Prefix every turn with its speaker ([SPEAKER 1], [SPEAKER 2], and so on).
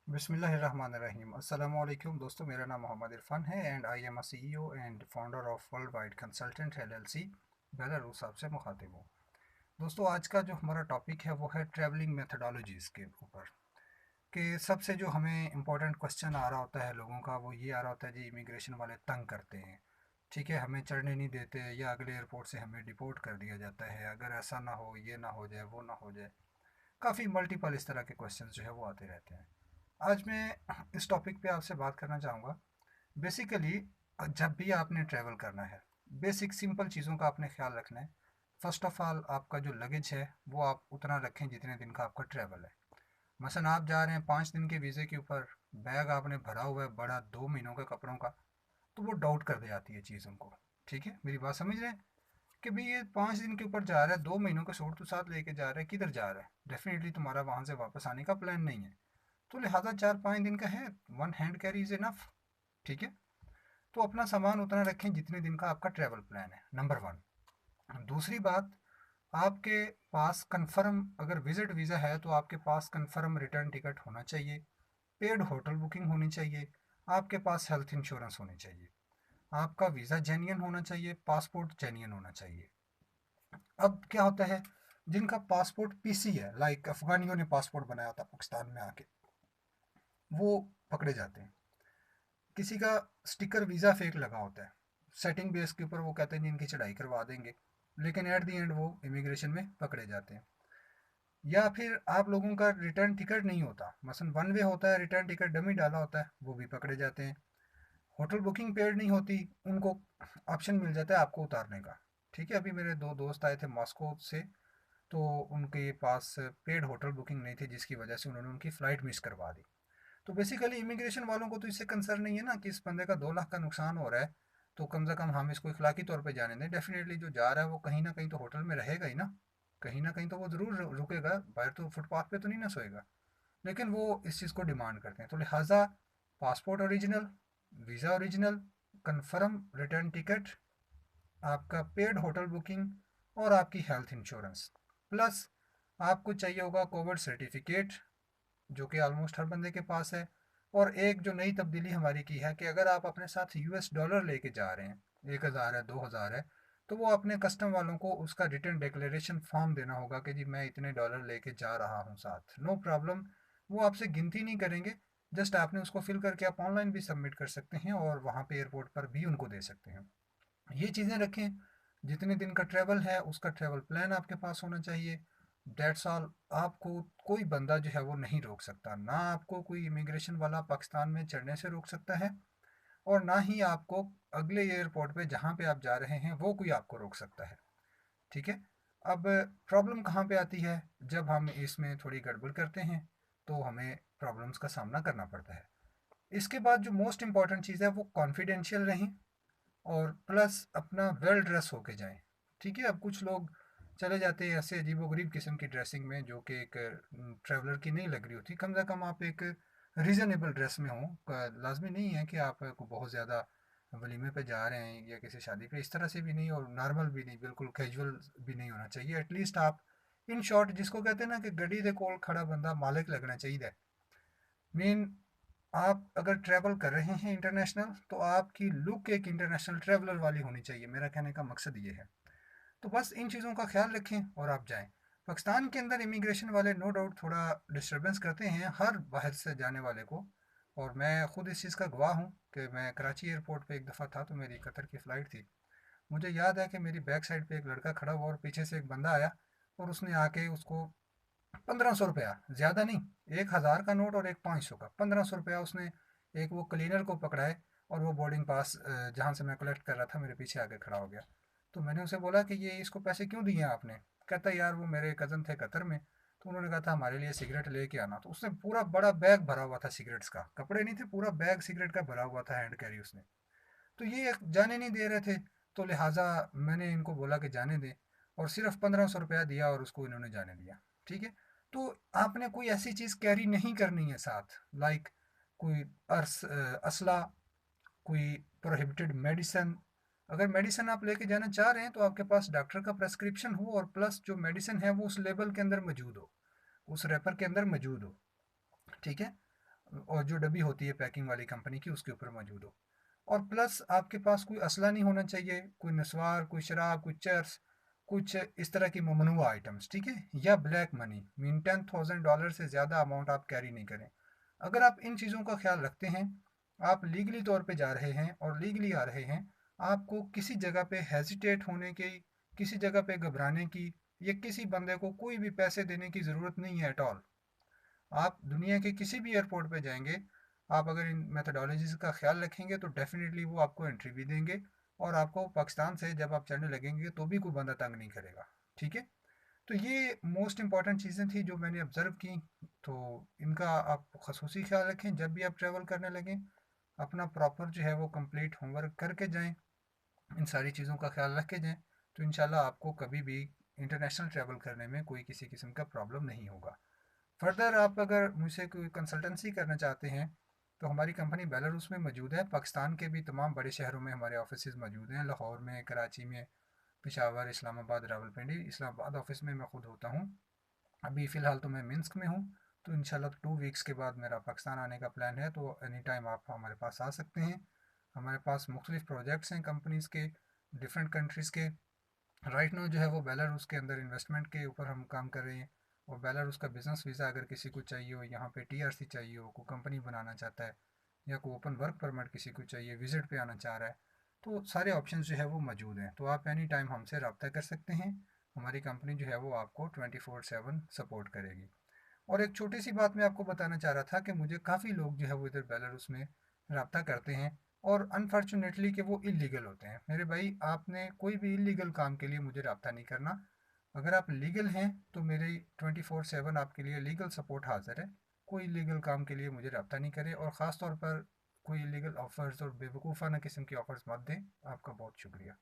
[SPEAKER 1] बिस्मिल्लाहिर्रहमानिर्रहीम। अस्सलामु अलैकुम दोस्तों, मेरा नाम मोहम्मद इरफान है and I am a CEO and founder of world wide consultant LLC Belarus आपसे मुखातिब हूँ। दोस्तों, आज का जो हमारा टॉपिक है वो है ट्रैवलिंग मेथडोलॉजीज़ के ऊपर। कि सबसे जो हमें इम्पोर्टेंट क्वेश्चन आ रहा होता है लोगों का, वो ये आ रहा होता है जी, इमिग्रेशन वाले तंग करते हैं, ठीक है, हमें चढ़ने नहीं देते या अगले एयरपोर्ट से हमें डिपोर्ट कर दिया जाता है, अगर ऐसा ना हो, ये ना हो जाए, वो ना हो जाए। काफ़ी मल्टीपल इस तरह के क्वेश्चन जो है वो आते रहते हैं। आज मैं इस टॉपिक पे आपसे बात करना चाहूँगा। बेसिकली जब भी आपने ट्रैवल करना है, बेसिक सिंपल चीज़ों का आपने ख्याल रखना है। फर्स्ट ऑफ ऑल, आपका जो लगेज है वो आप उतना रखें जितने दिन का आपका ट्रैवल है। मसलन आप जा रहे हैं 5 दिन के वीज़े के ऊपर, बैग आपने भरा हुआ है बड़ा 2 महीनों के कपड़ों का, तो वो डाउट कर दे जाती है चीज़ों को। ठीक है, मेरी बात समझ रहे हैं कि भाई ये 5 दिन के ऊपर जा रहा है, 2 महीनों का सूट तो साथ लेके जा रहा है, किधर जा रहा है? डेफिनेटली तुम्हारा वहाँ से वापस आने का प्लान नहीं है। तो लिहाजा 4-5 दिन का है, one hand carry is enough. ठीक है, तो अपना सामान उतना रखें जितने दिन का आपका ट्रैवल प्लान है, नंबर वन। दूसरी बात, आपके पास कंफर्म अगर विजिट वीज़ा है तो आपके पास कंफर्म रिटर्न टिकट होना चाहिए, पेड होटल बुकिंग होनी चाहिए, आपके पास हेल्थ इंश्योरेंस होनी चाहिए, आपका वीज़ा जेन्युइन होना चाहिए, पासपोर्ट जेन्युइन होना चाहिए। अब क्या होता है, जिनका पासपोर्ट पीसी है, लाइक अफगानियों ने पासपोर्ट बनाया था पाकिस्तान में आके, वो पकड़े जाते हैं। किसी का स्टिकर वीज़ा फेक लगा होता है, सेटिंग बेस के ऊपर वो कहते हैं जी इनकी चढ़ाई करवा देंगे, लेकिन एट दी एंड वो इमिग्रेशन में पकड़े जाते हैं। या फिर आप लोगों का रिटर्न टिकट नहीं होता, मसलन वन वे होता है, रिटर्न टिकट डमी डाला होता है, वो भी पकड़े जाते हैं। होटल बुकिंग पेड नहीं होती, उनको ऑप्शन मिल जाता है आपको उतारने का। ठीक है, अभी मेरे दो दोस्त आए थे मॉस्को से, तो उनके पास पेड होटल बुकिंग नहीं थी, जिसकी वजह से उन्होंने उनकी फ़्लाइट मिस करवा दी। तो बेसिकली इमिग्रेशन वालों को तो इससे कंसर्न नहीं है ना कि इस बंदे का 2 लाख का नुकसान हो रहा है, तो कम से कम हम इसको इखलाकी तौर पे जाने दें। डेफिनेटली जो जा रहा है वो कहीं ना कहीं तो होटल में रहेगा ही ना, कहीं ना कहीं तो वो ज़रूर रुकेगा, बाहर तो फुटपाथ पे तो नहीं ना सोएगा। लेकिन वो इस चीज़ को डिमांड करते हैं, तो लिहाजा passport original, visa original, confirm return ticket, आपका पेड होटल बुकिंग और आपकी हेल्थ इंश्योरेंस, प्लस आपको चाहिए होगा कोविड सर्टिफिकेट, जो कि ऑलमोस्ट हर बंदे के पास है। और एक जो नई तब्दीली हमारी की है कि अगर आप अपने साथ यूएस डॉलर लेके जा रहे हैं, 1,000 है, 2,000 है, तो वो अपने कस्टम वालों को उसका रिटर्न डिक्लेरेशन फॉर्म देना होगा कि जी मैं इतने डॉलर लेके जा रहा हूँ साथ, नो प्रॉब्लम। वो आपसे गिनती नहीं करेंगे, जस्ट आपने उसको फिल करके आप ऑनलाइन भी सबमिट कर सकते हैं और वहाँ पे एयरपोर्ट पर भी उनको दे सकते हैं। ये चीज़ें रखें। जितने दिन का ट्रैवल है उसका ट्रैवल प्लान आपके पास होना चाहिए। That's all. आपको कोई बंदा जो है वो नहीं रोक सकता, ना आपको कोई इमिग्रेशन वाला पाकिस्तान में चढ़ने से रोक सकता है, और ना ही आपको अगले एयरपोर्ट पे जहाँ पे आप जा रहे हैं वो कोई आपको रोक सकता है। ठीक है। अब प्रॉब्लम कहाँ पे आती है, जब हम इसमें थोड़ी गड़बड़ करते हैं तो हमें प्रॉब्लम्स का सामना करना पड़ता है। इसके बाद जो मोस्ट इम्पॉर्टेंट चीज़ है वो कॉन्फिडेंशियल रहें, और प्लस अपना वेल ड्रेस होके जाएं। ठीक है, अब कुछ लोग चले जाते हैं ऐसे अजीबोगरीब किस्म की ड्रेसिंग में जो कि एक ट्रैवलर की नहीं लग रही होती। कम से कम आप एक रीज़नेबल ड्रेस में हो, लाजमी नहीं है कि आप को बहुत ज़्यादा वलीमे पे जा रहे हैं या किसी शादी पे, इस तरह से भी नहीं, और नॉर्मल भी नहीं, बिल्कुल कैजुअल भी नहीं होना चाहिए। एटलीस्ट आप इन शॉर्ट, जिसको कहते हैं ना कि गड्डी दे कोल खड़ा बंदा मालिक लगना चाहिए। मेन, आप अगर ट्रैवल कर रहे हैं इंटरनेशनल, तो आपकी लुक एक इंटरनेशनल ट्रैवलर वाली होनी चाहिए, मेरा कहने का मकसद ये है। तो बस इन चीज़ों का ख्याल रखें और आप जाएं। पाकिस्तान के अंदर इमिग्रेशन वाले नो डाउट थोड़ा डिस्टर्बेंस करते हैं हर बाहर से जाने वाले को, और मैं ख़ुद इस चीज़ का गवाह हूँ कि मैं कराची एयरपोर्ट पे एक दफ़ा था, तो मेरी कतर की फ़्लाइट थी। मुझे याद है कि मेरी बैक साइड पे एक लड़का खड़ा हुआ और पीछे से एक बंदा आया, और उसने आके उसको 1,500 रुपया, ज़्यादा नहीं, 1,000 का नोट और एक 500 का, 1,500 रुपया उसने एक वो क्लीनर को पकड़ाए, और वो बोर्डिंग पास जहाँ से मैं कलेक्ट कर रहा था मेरे पीछे आके खड़ा हो गया। तो मैंने उसे बोला कि ये इसको पैसे क्यों दिए आपने? कहता यार वो मेरे कज़न थे कतर में, तो उन्होंने कहा था हमारे लिए सिगरेट लेके आना। तो उसने पूरा बड़ा बैग भरा हुआ था सिगरेट्स का, कपड़े नहीं थे, पूरा बैग सिगरेट का भरा हुआ था, हैंड कैरी उसने। तो ये जाने नहीं दे रहे थे, तो लिहाजा मैंने इनको बोला कि जाने दें, और सिर्फ 1,500 रुपया दिया और उसको इन्होंने जाने दिया। ठीक है। तो आपने कोई ऐसी चीज़ कैरी नहीं करनी है साथ, लाइक कोई असला, कोई प्रोहिबिटेड मेडिसन। अगर मेडिसिन आप लेके जाना चाह रहे हैं तो आपके पास डॉक्टर का प्रेस्क्रिप्शन हो, और प्लस जो मेडिसिन है वो उस लेबल के अंदर मौजूद हो, उस रेपर के अंदर मौजूद हो। ठीक है। और जो डब्बी होती है पैकिंग वाली कंपनी की उसके ऊपर मौजूद हो। और प्लस आपके पास कोई असला नहीं होना चाहिए, कोई नस्वार, कोई शराब, कोई चर्स, कुछ इस तरह की ममनुआ आइटम्स, ठीक है, या ब्लैक मनी मीन $10,000 से ज़्यादा अमाउंट आप कैरी नहीं करें। अगर आप इन चीज़ों का ख्याल रखते हैं, आप लीगली तौर पे जा रहे हैं और लीगली आ रहे हैं, आपको किसी जगह पे हेजिटेट होने की, किसी जगह पे घबराने की, या किसी बंदे को कोई भी पैसे देने की ज़रूरत नहीं है एट ऑल। आप दुनिया के किसी भी एयरपोर्ट पे जाएंगे, आप अगर इन मेथडोलॉजीज का ख्याल रखेंगे तो डेफिनेटली वो आपको एंट्री भी देंगे, और आपको पाकिस्तान से जब आप चढ़ने लगेंगे तो भी कोई बंदा तंग नहीं करेगा, ठीक है। तो ये मोस्ट इंपॉर्टेंट चीज़ें थी जो मैंने ऑब्ज़र्व की। तो इनका आप खसूसी ख्याल रखें जब भी आप ट्रैवल करने लगें, अपना प्रॉपर जो है वो कंप्लीट होमवर्क करके जाएं, इन सारी चीज़ों का ख्याल रख के जाएं, तो इंशाल्लाह आपको कभी भी इंटरनेशनल ट्रैवल करने में कोई किसी किस्म का प्रॉब्लम नहीं होगा। फर्दर आप अगर मुझसे कोई कंसल्टेंसी करना चाहते हैं तो हमारी कंपनी बेलारूस में मौजूद है। पाकिस्तान के भी तमाम बड़े शहरों में हमारे ऑफिस मौजूद हैं, लाहौर में, कराची में, पेशावर, इस्लामाबाद, रावलपिंडी। इस्लामाबाद ऑफिस में मैं खुद होता हूँ। अभी फ़िलहाल तो मैं मिन्स्क में हूँ। तो इंशाल्लाह 2 वीक्स के बाद मेरा पाकिस्तान आने का प्लान है, तो एनी टाइम आप हमारे पास आ सकते हैं। हमारे पास मुख्तलिफ प्रोजेक्ट्स हैं कंपनीज़ के, डिफरेंट कंट्रीज़ के। राइट नाउ जो है वो बेलारूस के अंदर इन्वेस्टमेंट के ऊपर हम काम कर रहे हैं। और बेलारूस का बिज़नेस वीज़ा अगर किसी को चाहिए हो, यहाँ पे टीआरसी चाहिए हो, कोई कंपनी बनाना चाहता है, या कोई ओपन वर्क परमिट किसी को चाहिए, विज़िट पे आना चाह रहा है, तो सारे ऑप्शन जो है वो मौजूद हैं। तो आप एनी टाइम हमसे रब्ता कर सकते हैं। हमारी कंपनी जो है वो आपको 24/7 सपोर्ट करेगी। और एक छोटी सी बात मैं आपको बताना चाह रहा था कि मुझे काफ़ी लोग जो है वो इधर बेलारूस में रब्ता करते हैं, और अनफॉर्चुनेटली कि वो इलीगल होते हैं। मेरे भाई, आपने कोई भी इलीगल काम के लिए मुझे रब्ता नहीं करना। अगर आप लीगल हैं तो मेरी 24/7 आपके लिए लीगल सपोर्ट हाजिर है। कोई इलीगल काम के लिए मुझे रब्ता नहीं करें, और ख़ास तौर पर कोई इलीगल ऑफ़र्स और बेवकूफ़ाना किस्म के ऑफ़र्स मत दें। आपका बहुत शुक्रिया।